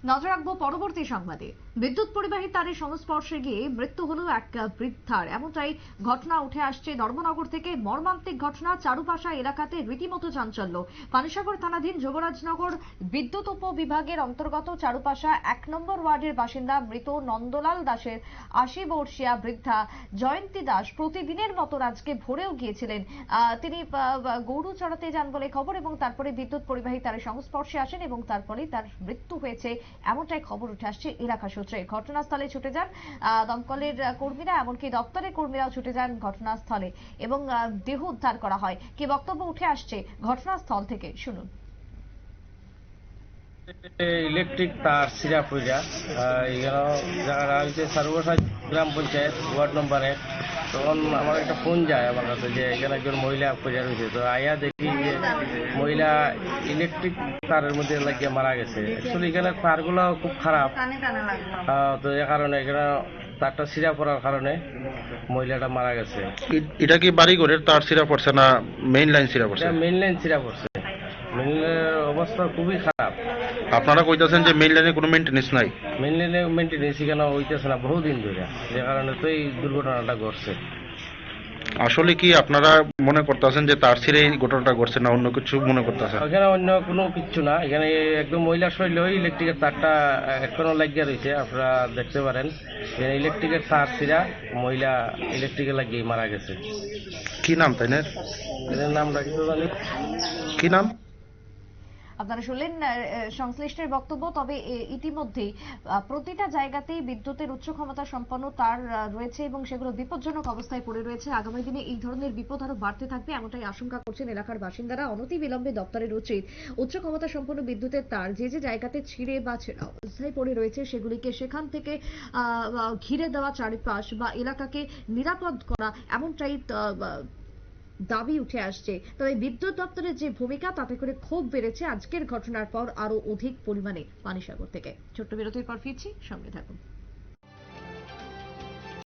নজর রাখবো পরবর্তী সংবাদে। বিদ্যুৎ পরিবাহী তারের সংস্পর্শে গিয়ে মৃত্যু হলো এক বৃদ্ধার, এমনটাই ঘটনা উঠে আসছে ধর্মনগর থেকে। মর্মান্তিক ঘটনা, চারুপাশা এলাকাতে রীতিমতো চাঞ্চল্য। পানিসাগর থানাধীন যোগরাজনগর বিদ্যুৎ উপবিভাগের অন্তর্গত চারুপাশা ১ নম্বর ওয়ার্ডের বাসিন্দা মৃত নন্দলাল দাসের ৮০ বর্ষীয়া বৃদ্ধা জয়ন্তী দাস প্রতিদিনের মতো আজকে ভোরেও গিয়েছিলেন। তিনি গরু চড়াতে যান বলে খবর এবং তারপরে বিদ্যুৎ পরিবাহী তারের সংস্পর্শে আসেন এবং তারপরে তার মৃত্যু হয়েছে, এমনটাই খবর উঠে আসছে এলাকা সূত্রে। ঘটনাস্থলে ছুটে যান দমকলের কর্মীরা, এমনকি দপ্তরের কর্মীরাও ছুটে যান ঘটনাস্থলে এবং দেহ উদ্ধার করা হয়। কি বক্তব্য উঠে আসছে ঘটনাস্থল থেকে, শুনুন। ইলেকট্রিক তার সিরা পইরা জায়গাটা হচ্ছে সারুবাসা গ্রাম পঞ্চায়েত ওয়ার্ড নম্বর ১। তখন আমার একটা ফোন যায় আমার কাছে যে এখানে একজন মহিলা পইরা রয়েছে। তো আয়া দেখি যে মহিলা ইলেকট্রিক তারের মধ্যে লাগিয়ে মারা গেছে। অ্যাকচুয়ালি এখানে তারগুলো খুব খারাপ, তো এ কারণে এখানে তারটা সিরা পড়ার কারণে মহিলাটা মারা গেছে। এটা কি বাড়ি ঘরের তার সিরা পড়ছে না মেইন লাইন সিরা পড়ছে? মেইন লাইন সিরা পড়ছে। মেইন লাইনের অবস্থা খুবই খারাপ। আপনারা কইতাছেন যে মেইন লাইনে কোনো মেইনটেনেন্স নাই? মেইন লাইনে মেইনটেনেন্স এখানে হইতেছে না বহুদিন ধরে, যে কারণে তো এই দুর্ঘটনাটা ঘটছে। আসলে কি আপনারা মনে করতেছেন যে তার ছিঁড়ে এই ঘটনাটা ঘটছে না অন্য কিছু মনে করতেছেন? এখানে অন্য কোনো কিছু না, এখানে একদম মহিলা শৈলী ইলেকট্রিকের তারটা এখনো লাগিয়ে রয়েছে। আপনারা দেখতে পারেন ইলেকট্রিকের তার ছিঁড়া মহিলা ইলেকট্রিকে লাগিয়ে মারা গেছে। কি নাম তাই না? এদের নামটা কিন্তু জানি কি নাম? আপনারা শুনলেন সংশ্লিষ্টের বক্তব্য। তবে ইতিমধ্যেই প্রতিটা জায়গাতেই বিদ্যুতের উচ্চ ক্ষমতা সম্পন্ন তার রয়েছে এবং সেগুলো বিপজ্জনক অবস্থায় পড়ে রয়েছে। আগামী দিনে এই ধরনের বিপদ আরো বাড়তে থাকবে, এমনটাই আশঙ্কা করছেন এলাকার বাসিন্দারা। অনতিবিলম্বে দপ্তরের উচিত উচ্চ ক্ষমতা সম্পন্ন বিদ্যুতের তার যে যে জায়গাতে ছিঁড়ে বা ছেঁড়া অবস্থায় পড়ে রয়েছে সেগুলিকে সেখান থেকে ঘিরে দেওয়া চারিপাশ বা এলাকাকে নিরাপদ করা, এমনটাই দাবি উঠে আসছে। তবে বিদ্যুৎ দপ্তরের যে ভূমিকা, তাতে করে ক্ষোভ বেড়েছে আজকের ঘটনার পর আরো অধিক পরিমাণে পানিসাগর থেকে। ছোট্ট বিরতির পর ফিরছি, সঙ্গে থাকুন।